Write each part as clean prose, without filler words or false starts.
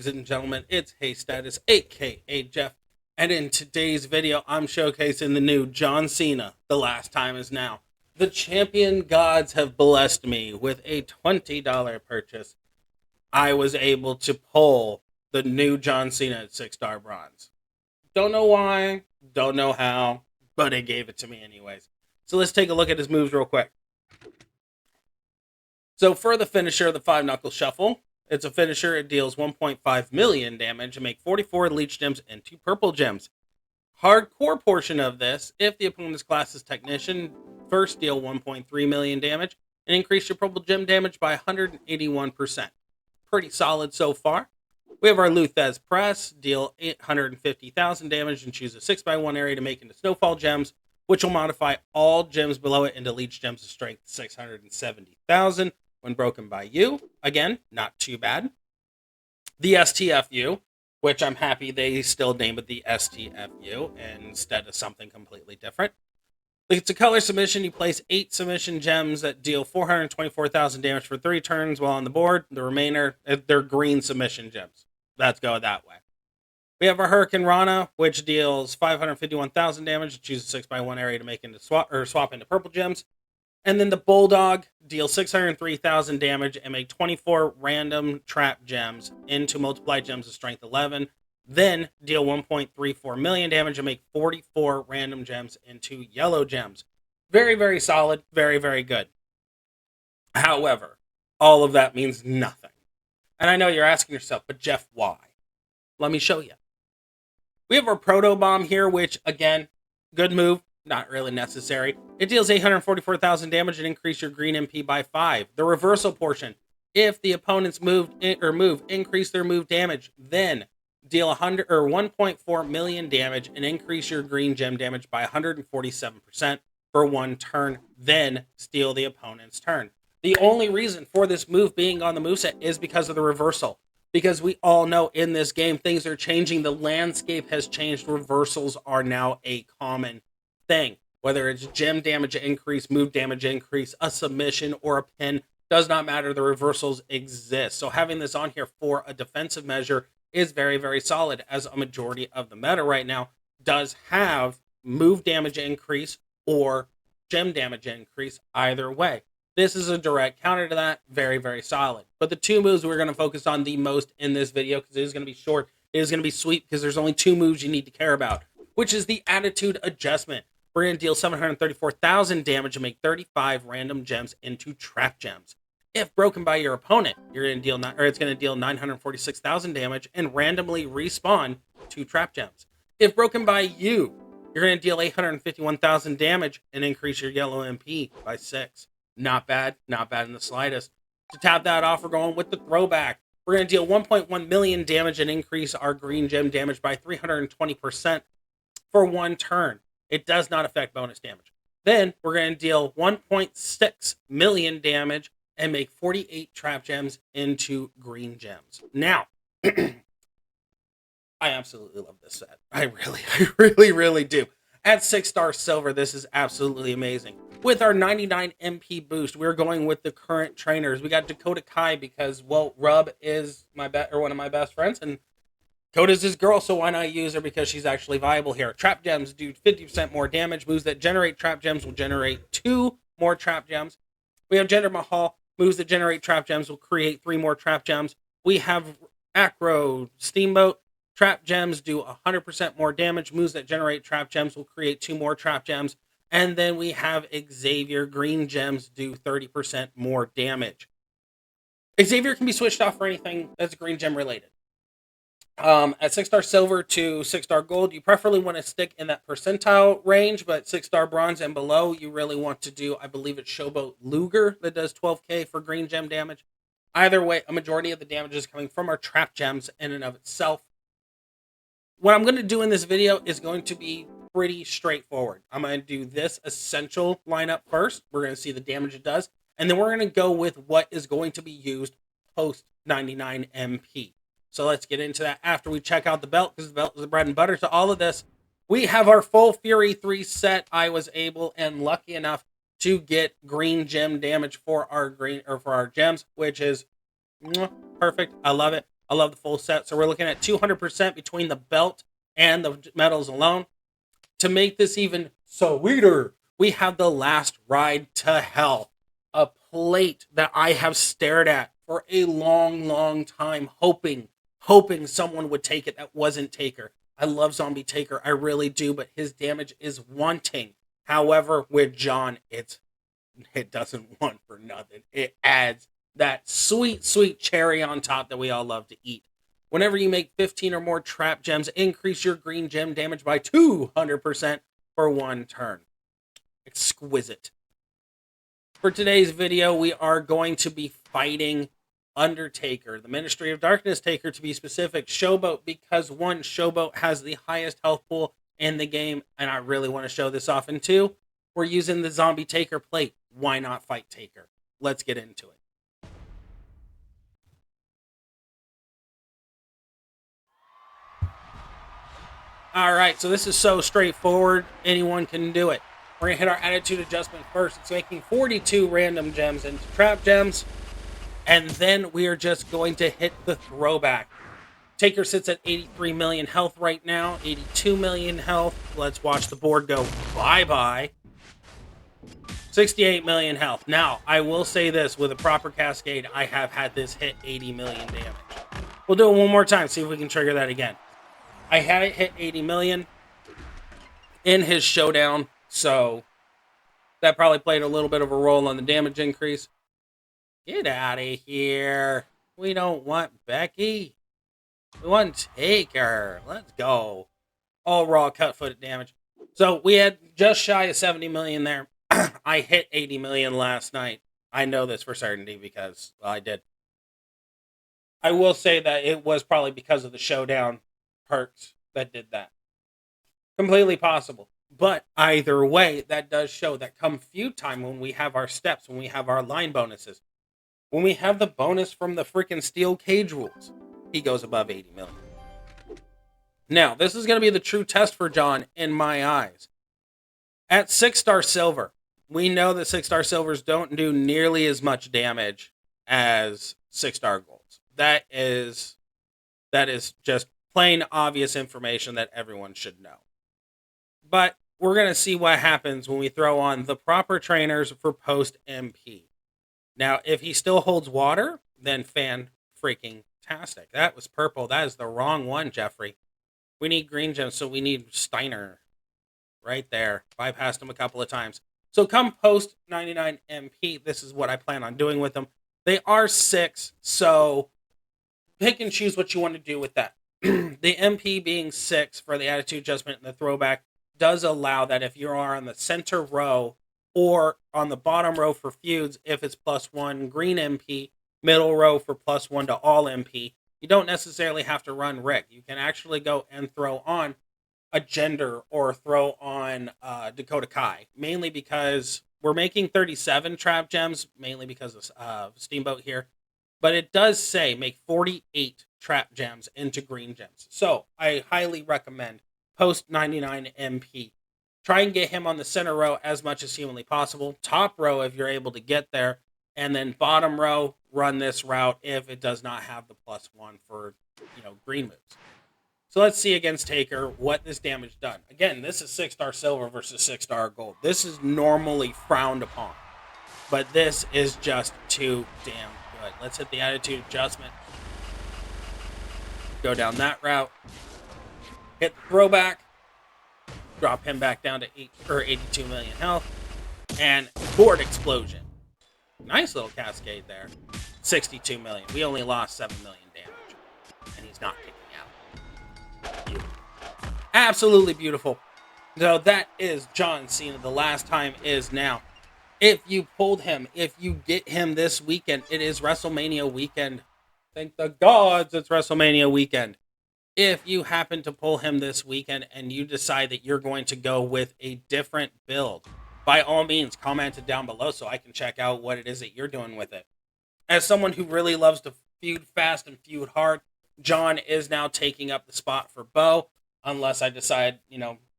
ladies and gentlemen, it's Hey Status, aka Jeff, and in today's video, I'm showcasing the new John Cena, The Last Time Is Now. The champion gods have blessed me with a $20 purchase. I was able to pull the new John Cena at 6-star bronze. Don't know why, don't know how, but it gave it to me anyways. So let's take a look at his moves real quick. So for the finisher, the 5-knuckle shuffle, it's a finisher. It deals 1.5 million damage and make 44 leech gems and 2 purple gems. Hardcore portion of this, if the opponent's class is technician, first deal 1.3 million damage and increase your purple gem damage by 181%. Pretty solid so far. We have our Luthez press, deal 850,000 damage and choose a 6x1 area to make into snowfall gems, which will modify all gems below it into leech gems of strength 670,000 when broken by you. Again, not too bad. The STFU, which I'm happy they still name it the STFU instead of something completely different. It's a color submission. You place 8 submission gems that deal 424,000 damage for 3 turns while on the board. The remainder, they're green submission gems. Let's go that way. We have our Hurricane Rana, which deals 551,000 damage. Choose a 6x1 area to make into swap into purple gems. And then the Bulldog deals 603,000 damage and make 24 random trap gems into multiplied gems of strength 11. Then deal 1.34 million damage and make 44 random gems into yellow gems. Very, very solid. Very, very good. However, all of that means nothing. And I know you're asking yourself, but Jeff, why? Let me show you. We have our Proto Bomb here, which, again, good move. Not really necessary. It deals 844,000 damage and increase your green MP by 5. The reversal portion, if the opponent's move increase their move damage, then deal 1.4 million damage and increase your green gem damage by 147% for 1 turn, then steal the opponent's turn. The only reason for this move being on the moveset is because of the reversal. Because we all know in this game, things are changing. The landscape has changed. Reversals are now a common thing. Whether it's gem damage increase, move damage increase, a submission, or a pin, does not matter. The reversals exist. So having this on here for a defensive measure is very, very solid, as a majority of the meta right now does have move damage increase or gem damage increase either way. This is a direct counter to that. Very, very solid. But the 2 moves we're going to focus on the most in this video, because it is going to be short, it is going to be sweet, because there's only 2 moves you need to care about, which is the Attitude Adjustment. We're going to deal 734,000 damage and make 35 random gems into trap gems. If broken by your opponent, it's going to deal 946,000 damage and randomly respawn 2 trap gems. If broken by you, you're going to deal 851,000 damage and increase your yellow MP by 6. Not bad, not bad in the slightest. To tap that off, we're going with the throwback. We're going to deal 1.1 million damage and increase our green gem damage by 320% for 1 turn. It does not affect bonus damage. Then we're going to deal 1.6 million damage and make 48 trap gems into green gems. Now, I absolutely love this set. I really do. At 6-star silver, this is absolutely amazing. With our 99 MP boost, we're going with the current trainers. We got Dakota Kai because, well, Rub is one of my best friends, and Coda's his girl, so why not use her because she's actually viable here. Trap gems do 50% more damage. Moves that generate trap gems will generate 2 more trap gems. We have Jinder Mahal. Moves that generate trap gems will create 3 more trap gems. We have Acro Steamboat. Trap gems do 100% more damage. Moves that generate trap gems will create 2 more trap gems. And then we have Xavier. Green gems do 30% more damage. Xavier can be switched off for anything that's green gem related. At 6-star silver to 6-star gold, you preferably want to stick in that percentile range, but 6-star bronze and below, you really want to do, I believe it's Showboat Luger that does 12k for green gem damage. Either way, a majority of the damage is coming from our trap gems in and of itself. What I'm going to do in this video is going to be pretty straightforward. I'm going to do this essential lineup first. We're going to see the damage it does, and then we're going to go with what is going to be used post 99 MP. So let's get into that after we check out the belt, because the belt is the bread and butter to all of this. We have our Full Fury 3 set. I was able and lucky enough to get green gem damage for our gems, which is perfect. I love it. I love the full set. So we're looking at 200% between the belt and the medals alone. To make this even sweeter, we have the Last Ride to Hell, a plate that I have stared at for a long, long time, hoping someone would take it that wasn't Taker. I love Zombie Taker, I really do, but his damage is wanting. However, with John, it doesn't want for nothing. It adds that sweet, sweet cherry on top that we all love to eat. Whenever you make 15 or more trap gems, increase your green gem damage by 200% for one turn. Exquisite. For today's video, we are going to be fighting Undertaker, the Ministry of Darkness Taker to be specific, Showboat, because one, Showboat has the highest health pool in the game, and I really want to show this off. And two, we're using the Zombie Taker plate. Why not fight Taker? Let's get into it. All right, so this is so straightforward. Anyone can do it. We're going to hit our attitude adjustment first. It's making 42 random gems into trap gems. And then we are just going to hit the throwback. Taker sits at 83 million health right now, 82 million health. Let's watch the board go bye-bye. 68 million health. Now, I will say this, with a proper cascade, I have had this hit 80 million damage. We'll do it one more time, see if we can trigger that again. I had it hit 80 million in his showdown, so that probably played a little bit of a role on the damage increase. Get out of here. We don't want Becky. We want Taker. Let's go. All raw cut-footed damage. So we had just shy of 70 million there. I hit 80 million last night. I know this for certainty because, well, I did. I will say that it was probably because of the showdown perks that did that. Completely possible. But either way, that does show that come feud time, when we have our steps, when we have our line bonuses, when we have the bonus from the freaking steel cage rules, he goes above 80 million. Now, this is going to be the true test for John in my eyes. At 6-star silver, we know that 6-star silvers don't do nearly as much damage as 6-star golds. That is just plain obvious information that everyone should know. But we're going to see what happens when we throw on the proper trainers for post MP. Now, if he still holds water, then fan-freaking-tastic. That was purple. That is the wrong one, Jeffrey. We need green gems, so we need Steiner. Right there. Bypassed him a couple of times. So come post 99 MP, this is what I plan on doing with them. They are 6, so pick and choose what you want to do with that. The MP being 6 for the attitude adjustment and the throwback does allow that if you are on the center row or on the bottom row for feuds, if it's +1 green MP, middle row for +1 to all MP, you don't necessarily have to run Rick. You can actually go and throw on a Gender or throw on Dakota Kai, mainly because we're making 37 trap gems, mainly because of Steamboat here. But it does say make 48 trap gems into green gems. So I highly recommend post 99 MP. Try and get him on the center row as much as humanly possible. Top row if you're able to get there. And then bottom row, run this route if it does not have the +1 for, green moves. So let's see against Taker what this damage done. Again, this is 6-star silver versus 6-star gold. This is normally frowned upon. But this is just too damn good. Let's hit the attitude adjustment. Go down that route. Hit the throwback. Drop him back down to 82 million health. And board explosion. Nice little cascade there. 62 million. We only lost 7 million damage. And he's not kicking out. Beautiful. Absolutely beautiful. So that is John Cena. The last time is now. If you pulled him, if you get him this weekend, it is WrestleMania weekend. Thank the gods it's WrestleMania weekend. If you happen to pull him this weekend and you decide that you're going to go with a different build, by all means, comment it down below so I can check out what it is that you're doing with it. As someone who really loves to feud fast and feud hard, John is now taking up the spot for Bo, unless I decide,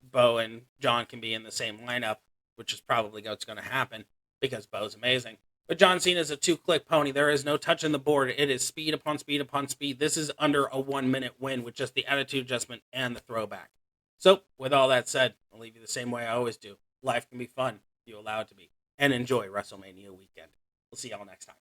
Bo and John can be in the same lineup, which is probably what's going to happen because Bo's amazing. But John Cena is a 2-click pony. There is no touching the board. It is speed upon speed upon speed. This is under a 1-minute win with just the attitude adjustment and the throwback. So, with all that said, I'll leave you the same way I always do. Life can be fun if you allow it to be. And enjoy WrestleMania weekend. We'll see y'all next time.